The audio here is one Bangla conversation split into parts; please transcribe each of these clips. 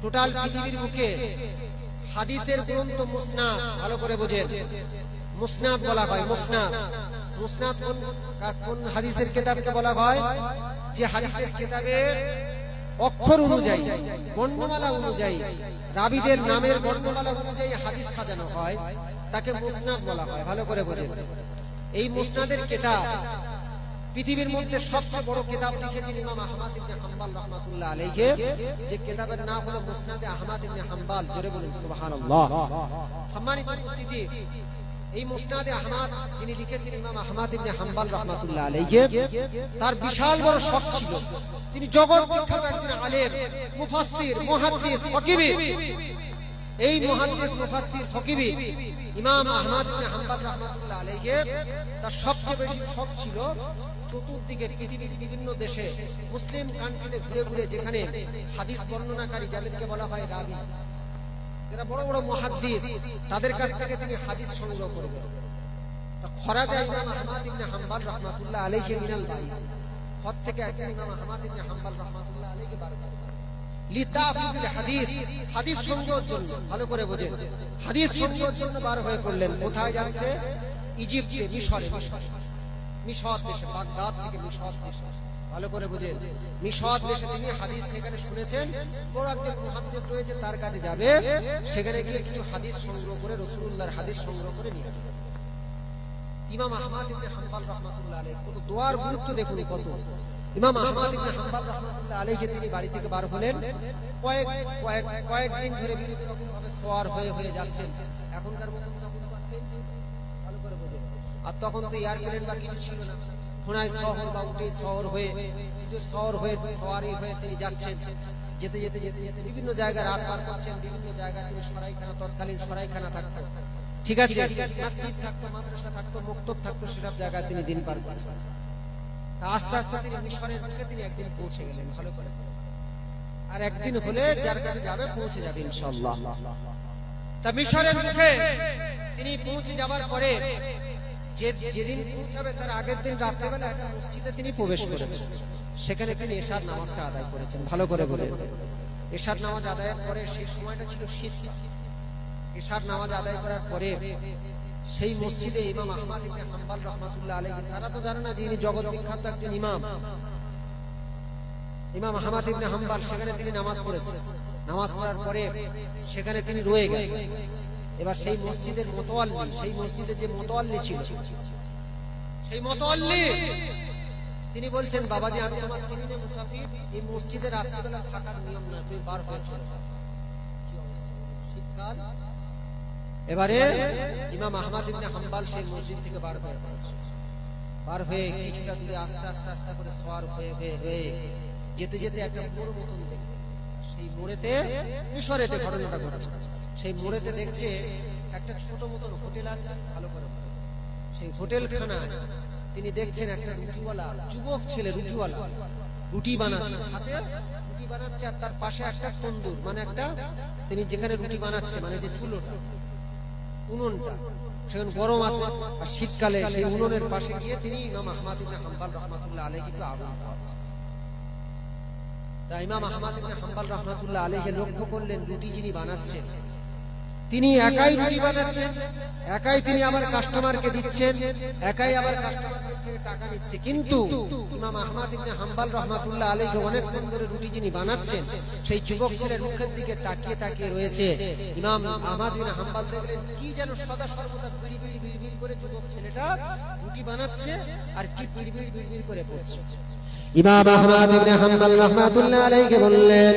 টোটাল পৃথিবীর বুকে হাদিসের গ্রন্থ মুসনাদ, ভালো করে বোঝেন, মুসনাদ বলা হয়। মুসনাদ, মুসনাদ কোন হাদিসের কিতাবকে বলা হয়? যে হাদিসের কিতাবে অক্ষর অনুযায়ী, বর্ণমালা অনুযায়ী, রাবীদের নামের বর্ণমালা অনুযায়ী হাদিস সাজানো হয়, তাকে মুসনাদ বলা হয়। ভালো করে বোঝেন। এই মুসনাদের কিতাব পৃথিবীর মধ্যে সবচেয়ে বড় কিতাব লিখেছেন ইমাম আহমদ ইবনে হাম্বল রাহমাতুল্লাহ আলাইহি, যে কিতাবের নাম হলো মুসনাদে আহমদ ইবনে হাম্বল। জোরে বলুন সুবহানাল্লাহ। সম্মানিত উপস্থিতি, এই মুসনাদে আহমদ যিনি লিখেছেন ইমাম আহমদ ইবনে হাম্বল রাহমাতুল্লাহ আলাইহি, তার বিশাল বড় শখ ছিল, তিনি জগৎ বিখ্যাত একজন আলেম, মুফাসসির, মুহাদ্দিস, ফকিহ। এই মুহাদ্দিস, মুফাসসির, ফকিহ ইমাম আহমদ ইবনে হাম্বল রাহমাতুল্লাহ আলাইহি, তার সবচেয়ে বেশি শখ ছিল চতুর্দিকে পৃথিবীর বিভিন্ন দেশে, মুসলিম কান্ট্রিতে ঘুরে ঘুরে, যেখানে হাদিস বর্ণনাকারী, যাদেরকে বলা হয় রাবী, যারা বড় বড় মুহাদ্দিস, তাদের কাছ থেকে তিনি হাদিস সংগ্রহ করবেন। তা খরাজা ইমাম আহমদ ইবনে হাম্বল রাহমাতুল্লাহ আলাইহি মিনাল বাইত, হদ থেকে একজন ইমাম আহমদ ইবনে হাম্বল রাহমাতুল্লাহ আলাইহি বার করেন লিতাফিজুল হাদিস, হাদিস সংগ্রহের জন্য। ভালো করে বোঝেন, হাদিস সংগ্রহের জন্য বার হয়ে পড়লেন। কোথায় যাচ্ছে? ইজিপ্টে, মিশরে, মিশর দেশে, বাগদাদ থেকে মিশর দেশে। ভালো করে বোঝেন, মিশর দেশে তিনি হাদিস সেখানে শুনেছেন, বড় একজন মুহাদ্দিস রয়েছে, তার কাছে যাবে, সেখানে গিয়ে কিছু হাদিস সংগ্রহ করে, রাসূলুল্লাহর হাদিস সংগ্রহ করে নিয়ে আসবে। ইমাম আহমদ ইবনে হাম্বল রাহমাতুল্লাহ আলাইহি, কত দোয়ার গুরুত্ব দেখুন কত। ইমাম আহমদ ইবনে হাম্বল রাহমাতুল্লাহ আলাইহি তিনি বাড়ি থেকে বার হলেন, কয়েকদিন ধরে বিভিন্ন রকম ভাবে সওয়ার হয়ে যাচ্ছেন। এখনকার মতো ভালো করে বোঝেন, আর তখন তো এয়ারপ্লেন বা কিছু ছিল না, ঘোড়ায় শহর বা উটে শহর হয়ে, সওয়ারি হয়ে তিনি যাচ্ছেন। যেতে যেতে যেতে যেতে বিভিন্ন জায়গায় রাত পার করছেন, বিভিন্ন জায়গায় তিনি সরাইখানা, তৎকালীন সরাইখানা থাকতো, ঠিক আছে, মসজিদ থাকতো, মাদ্রাসা থাকতো, মক্তব থাকতো, সেসব জায়গায় তিনি দিন পার করছেন। আস্তে আস্তে তিনি মিশরের মুখে তিনি একদিন পৌঁছে গেলেন। ভালো করে, আর একদিন হলে যার কাছে যাবে পৌঁছে যাবে ইনশাআল্লাহ। তা মিশরের মুখে তিনি পৌঁছে যাবার পরে, যেদিন পৌঁছাবে তার আগের দিন রাত্রেবেলা একটা মসজিদে তিনি প্রবেশ করেছেন। সেখানে তিনি এশার নামাজটা আদায় করেছেন। ভালো করে বলে, এশার নামাজ আদায়ের পরে, সেই সময়টা ছিল শীতকাল, এশার নামাজ আদায় করার পরে সেই মসজিদে ইমাম আহমদ ইবনে হাম্বল রাহমাতুল্লাহ আলাইহি, তারা তো জানে না যে ইনি জগৎ বিখ্যাত একজন ইমাম, ইমাম আহমদ ইবনে হাম্বল, সেখানে তিনি নামাজ পড়েছেন। নামাজ পড়ার পরে সেখানে তিনি রয়ে গেছেন। এবার সেই মসজিদের মোতাওয়াল্লি, সেই মসজিদের যে মোতাওয়াল্লি ছিল, সেই মোতাওয়াল্লি তিনি বলছেন, বাবাজি আমি তোমার চিনি না, মুসাফির, এই মসজিদে রাত্রিবেলা থাকার নিয়ম না, তুমি বার হয়ে চলে যাও। শীতকাল। এবারে ইমাম আহমদ ইবনে হাম্বল সেই মসজিদ থেকে বার হয়ে কিছুটা দূরে আস্তে আস্তে আস্তে করে সওয়ার হয়ে যেতে যেতে একটা মোড় মতন দেখে, সেই মোড়েতে, মিশরেতে ঘটনাটা ঘটেছে, সেই মোড়েতে দেখছে একটা ছোট মতন হোটেল আছে। ভালো করে, সেই হোটেলখানায় তিনি দেখছেন একটা রুটিওয়ালা, যুবক ছেলে রুটিওয়ালা, রুটি বানাচ্ছে, হাতে রুটি বানাচ্ছে, আর তার পাশে একটা তন্দুর, মানে একটা, তিনি যেখানে রুটি বানাচ্ছে, মানে যে চুলোটা, উনুনটা, সেখানে গরম আছে, আর শীতকালে সেই উনুনের পাশে গিয়ে তিনি ইমাম আহমদ ইবনে হাম্বল রাহমাতুল্লাহ আলাইহি কিন্তু আগুন খাওয়াচ্ছেন। তাই ইমাম আহমদ ইবনে হাম্বল রাহমাতুল্লাহ আলাইহি লক্ষ্য করলেন, রুটি যিনি বানাচ্ছেন তিনি একাই রুটি বানাচ্ছেন, একাই তিনি আবার কাস্টমারকে দিচ্ছেন, একাই আবার কাস্টমারদের থেকে টাকা নিচ্ছে, কিন্তু ইমাম আহমদ ইবনে হাম্বল রাহমাতুল্লাহ আলাইহি অনেকক্ষণ ধরে রুটি যিনি বানাচ্ছেন, সেই যুবক ছেলের মুখের দিকে তাকিয়ে তাকিয়ে রয়েছে। ইমাম আহমদ ইবনে হাম্বল দেখলেন কি যেন সদা সর্বদা বিড়ি বিড়ি বিড়ি বিড়ি করে যুবক ছেলেটা রুটি বানাচ্ছে, আর কি বিড়ি বিড়ি বিড়ি বিড়ি করে পড়ছে। ইমাম আহমদ ইবনে হাম্বল রাহমাতুল্লাহ আলাইহি বললেন,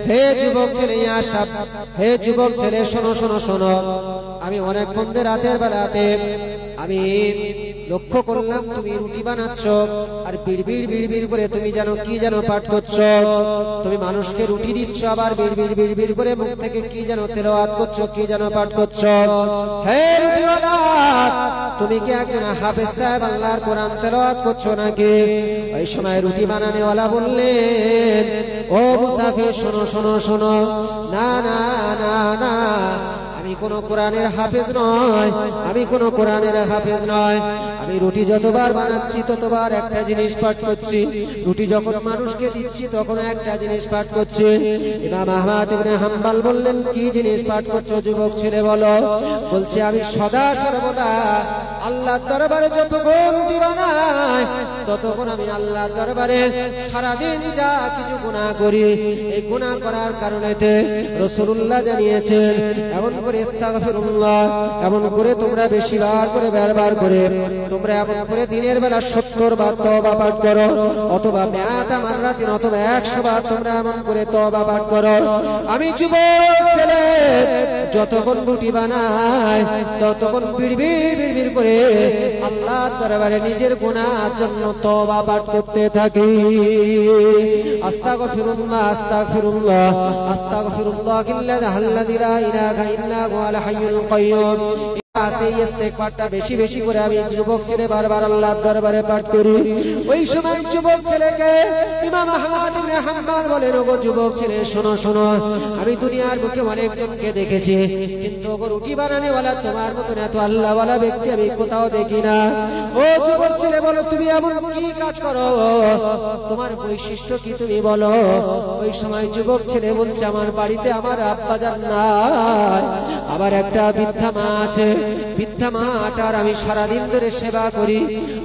হে যুবক ছেলে, হে যুবক ছেলে, শোনো শোনো শোনো, আমি অনেকক্ষণ ধরে রাতের বেলাতে আমি লক্ষ্য করলাম তুমি রুটি বানাচ্ছ, আর বিড়বিড় বিড়বিড় করে তুমি যেন কি যেন পাঠ করছো, তুমি মানুষকে রুটি দিচ্ছ, আবার বিড়বিড় বিড়বিড় করে মুখ থেকে কি যেন তেলাওয়াত করছো, কি যেন পাঠ করছো। হে রুটিওয়ালা, তুমি কি একজন হাফেজ সাহেব আল্লাহর কোরআন তেলাওয়াত করছো নাকি? ওই সময় রুটি বানানেওয়ালা বললেন, ও মুসাফির, শোনো শোনো শোনো, না না না না, আমি কোন কোরআনের হাফেজ নয়, আমি কোন কোরআনের হাফেজ নয়, আমি আমি রুটি যতবার বানাচ্ছি ততবার একটা জিনিস পাঠ করছি, রুটি যখন মানুষকে দিচ্ছি তখন একটা জিনিস পাঠ করছি। ইমাম আহমদ ইবনে হাম্বল বললেন, কি জিনিস পাঠ করছো যুবক ছেলে বলো? বলছে, আমি সদা সর্বদা আল্লাহর দরবারে যতক্ষণ রুটি বানাই ততক্ষণ আমি আল্লাহর দরবারে সারাদিন যা কিছু গুনাহ করি, এই গুনাহ করার কারণেতে রাসূলুল্লাহ জানিয়েছেন এমন করে ইস্তাগফিরুল্লাহ, এমন করে তোমরা বেশিবার করে বারবার করে তোমরা এমন করে দিনের বেলা 70 বার তওবা পাঠ করো, অথবা 100 মাররাতিন, অথবা 100 বার তোমরা এমন করে তওবা পাঠ করো। আমি যুবক ছেলে যতক্ষণ রুটি বানাই ততক্ষণ বিড়বিড় করে আল্লাহর দরবারে নিজের গুনাহের জন্য তওবা পাঠ করতে থাকি। আস্তাগফিরুল্লাহ আস্তাগফিরুল্লাহ আস্তাগফিরুল্লাহিল্লাযী লা ইলাহা ইল্লা হুয়াল হাইয়ুল কাইয়্যুম। এই ইস্তেগফারটা বেশি বেশি করে আমি যুবক ছেলে বারবার আল্লাহর দরবারে পাঠ করি। ওই সময় যুবক ছেলেকে ইমাম আহমদ ইবনে হাম্বল বলেন, ওগো যুবক ছেলে শোনো শোনো, আমি দুনিয়ার বুকে অনেক জনকে দেখেছি, কিন্তু ওগো রুটি বানানেওয়ালা তোমার মতন এত আল্লাহওয়ালা ব্যক্তি আমি কোথাও দেখি না। ও যুবক ছেলে বলো, তুমি এমন কি কাজ করো, তোমার বৈশিষ্ট্য কি তুমি বলো? ওই সময় যুবক ছেলে বলছে, আমার বাড়িতে আমার আব্বাজান নাই, আবার একটা বৃদ্ধা মা আছে, বৃদ্ধা মাটার আমি সারাদিন ধরে সেবা করি,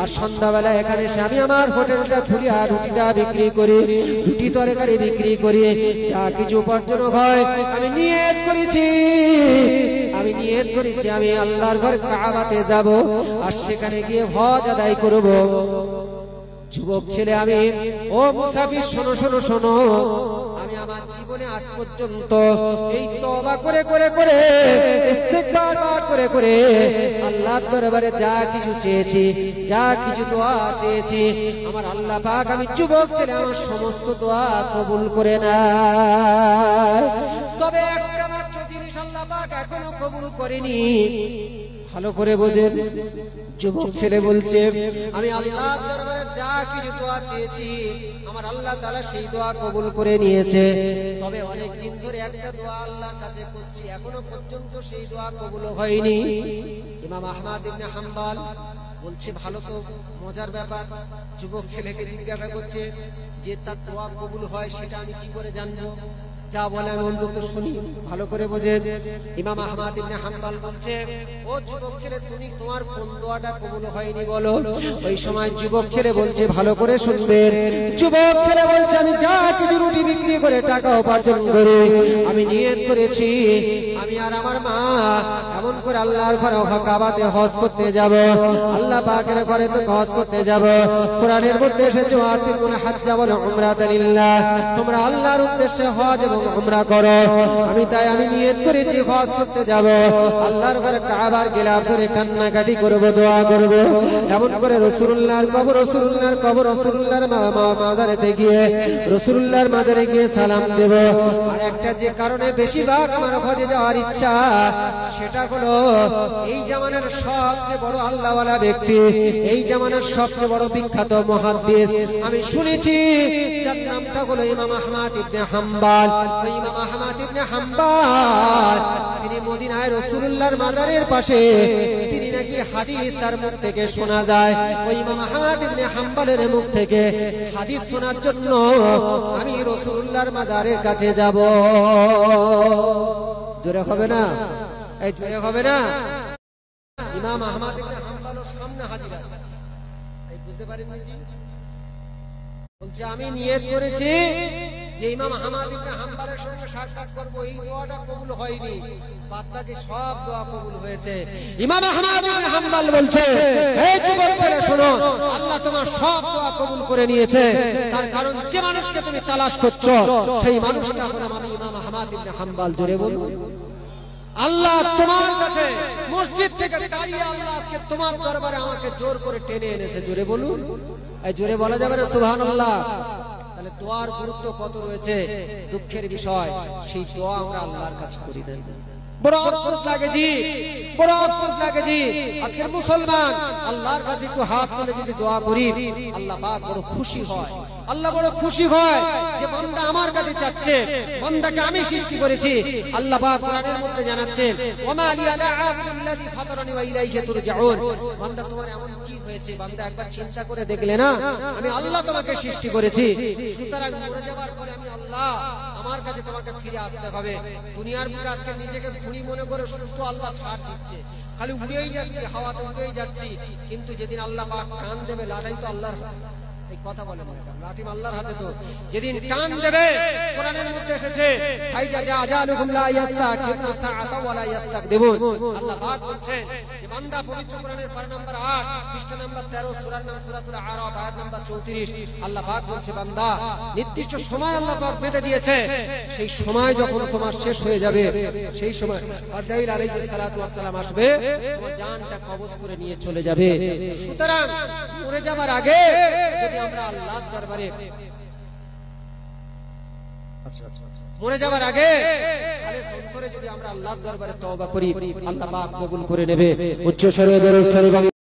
আর সন্ধ্যাবেলা এখানে এসে আমি আমার হোটেলটা খুলি আর রুটিটা বিক্রি করি, রুটি তরকারি বিক্রি করি, যা কিছু উপার্জন হয় আমি নিয়ত করেছি আমি আল্লাহর ঘর কাবাতে যাব আর সেখানে গিয়ে হজ আদায় করব। যুবক ছেলে আমি, ও মুসাফির শোনো শোনো শোনো, আমি আমার জীবনে আজ পর্যন্ত এই তওবা করে করে করে ইস্তেগফার করে করে আল্লাহর দরবারে যা কিছু চেয়েছি, যা কিছু দোয়া চেয়েছি, আমার আল্লাহ পাক, আমি যুবক ছেলে আমার সমস্ত দোয়া কবুল করে নেয়। তবে একটা মাত্র জিনিস আল্লাহ পাক এখনো কবুল করেনি, ভালো করে বোঝেন। যুবক ছেলে বলছে, আমি আল্লাহর দরবারে যা কিছু দোয়া চেয়েছি আমার আল্লাহ তাআলা সেই দোয়া কবুল করে নিয়েছে, তবে অনেক দিন ধরে একটা দোয়া আল্লাহর কাছে করছি, এখনো পর্যন্ত সেই দোয়া কবুল হয়নি। ইমাম আহমদ ইবনে হাম্বল বলছে, ভালো তো মজার ব্যাপার, যুবক ছেলেকে জিজ্ঞাসা করছে যে তার দোয়া কবুল হয় সেটা আমি কি করে জানবো? যা বলে আমি অন্তত শুনি, ভালো করে বোঝেন। ইমাম আহমদ ইবনে হাম্বল বলছে, ও যুবক ছেলে, তুমি তোমার কোন দোয়াটা কবুল হয়নি বলো? ওই সময় যুবক ছেলে বলছে, ভালো করে শুনবেন। যুবক ছেলে বলছে, আমি যা কিছু রুটি বিক্রি করে টাকা উপার্জন করি, আমি নিয়ত করেছি আমি আর আমার মা এমন করে আল্লাহর ঘরে কাবাতে হজ করতে যাব, আল্লাহ পাকের ঘরে তো হজ করতে যাব। কোরআনের মধ্যে এসেছে, ওয়াতিকুল হাজ্জা ওয়াল উমরাতা লিল্লাহ, তোমরা আল্লাহর উদ্দেশ্যে হজ এবং উমরা করো। আমি তাই আমি নিয়ত করেছি হজ করতে যাব, আল্লাহর ঘরে কাবার গিলাফ ধরে কান্নাকাটি করব, দোয়া করব, এমন করে রাসূলুল্লাহর কবর রাসূলুল্লাহর মাজারেতে গিয়ে রাসূলুল্লাহর মাজারে গিয়ে সালাম দেব। আর একটা যে কারণে বেশিরভাগ আমার হজে যাওয়ার ইচ্ছা, সেটা হলো এই জামানার সবচেয়ে বড় আল্লাহওয়ালা ব্যক্তি, এই জামানার সবচেয়ে বড় বিখ্যাত মুহাদ্দিস আমি শুনেছি, যার নামটা হলো ইমাম আহমদ ইবনে হাম্বল। ওই ইমাম আহমদ ইবনে হাম্বল তিনি মদিনায় রাসূলুল্লাহর মাজারের পাশে, তিনি নাকি হাদিস তার মুখ থেকে শোনা যায়। ওই ইমাম আহমদ ইবনে হাম্বলের মুখ থেকে হাদিস শোনার জন্য আমি রাসূলুল্লাহর মাজারের কাছে যাব। জোরে হবে না? এই জোরে হবে না? ইমাম আহমদ ইবনে হাম্বলের সামনে হাজির আছে, এই বুঝতে পারেননি জি? বলছে, আমি নিয়ত করেছি যে ইমাম আহমদ ইবনে হাম্বলের সঙ্গে সাক্ষাৎ করব, এই দোয়াটা কবুল হয়নি, বাদ বাকি সব দোয়া কবুল হয়েছে। ইমাম আহমদ ইবনে হাম্বল বলছে, এই যুবক ছেলে শোনো, আল্লাহ তোমার সব দোয়া কবুল করে নিয়েছে, তার কারণ যে মানুষকে তুমি তালাশ করছো সেই মানুষটা হলাম আমি ইমাম আহমদ ইবনে হাম্বল। জোরে বলুন, আল্লাহ তোমার কাছে মসজিদ থেকে দাঁড়িয়ে আল্লাহ আজকে তোমার দরবারে আমাকে জোর করে টেনে এনেছে। জোরে বলুন, এই জোরে বলা যাবে না সুবহানাল্লাহ? তাহলে দোয়ার গুরুত্ব কত রয়েছে, দুঃখের বিষয় সেই দোয়া আমরা আল্লাহর কাছে করি না। বড় আফসোস লাগে জি, বড় আফসোস লাগে জি, আজকের মুসলমান আল্লাহর কাছে একটু হাত তুলে যদি দোয়া করি, আল্লাহ পাক বড় খুশি হয়। আল্লাহ বড় খুশি হয় যে বান্দা আমার কাছে চাচ্ছে, বান্দাকে আমি সৃষ্টি করেছি। আল্লাহ পাক কোরআনের মধ্যে জানাচ্ছেন, ওয়া মা লিয়া লা আবুদুল্লাযী ফাতারানি ওয়া ইলাইহি তুরজাউন, বান্দা তোমার এমন কি হয়েছে। বান্দা একবার চিন্তা করে দেখলে না, আমি আল্লাহ তোমাকে সৃষ্টি করেছি, সুতরাং মরে যাওয়ার পরে আমি আল্লাহ, আমার কাছে তোমাকে ফিরে আসতে হবে। দুনিয়ার বুকে আজকে নিজেকে খুনি মনে করে শুধু আল্লাহ ছাড় দিচ্ছে, খালি উড়েই যাচ্ছি, হাওয়াতে উড়েই যাচ্ছি। কিন্তু যেদিন আল্লাহ পাক টান দেবে, লাটাই তো আল্লাহর, এই কথা বলে লাঠি আল্লাহর হাতে, তো যেদিন টান দেবে, কোরআনের মধ্যে এসেছে ফাইজা জাআলুহুম লা ইস্তাকিবুনা সাআতা ওয়া লা ইস্তাকদিমুন। আল্লাহ পাক বলছেন যে বান্দা, পবিত্র কোরআনের পারা নাম্বার 8 পৃষ্ঠা নাম্বার 13 সূরার নাম সূরাতুল আরাফ আয়াত নাম্বার 34, আল্লাহ পাক বলছে বান্দা, নির্দিষ্ট সময় আল্লাহ পাক বেঁধে দিয়েছে, সেই সময় যখন তোমার শেষ হয়ে যাবে, সেই সময় আজরাইল আলাইহিস সালাতু ওয়াস সালাম আসবে, তোমার জানটা কবজ করে নিয়ে চলে যাবে। সুতরাং মরে যাবার আগে যদি আমরা আল্লাহর দরবারে, মরে যাবার আগে খালেস অন্তরে যদি আমরা আল্লাহর দরবারে তওবা করি, আল্লাহ পাক কবুল করে নেবে। উচ্চ স্বরে দরুদ শরীফ।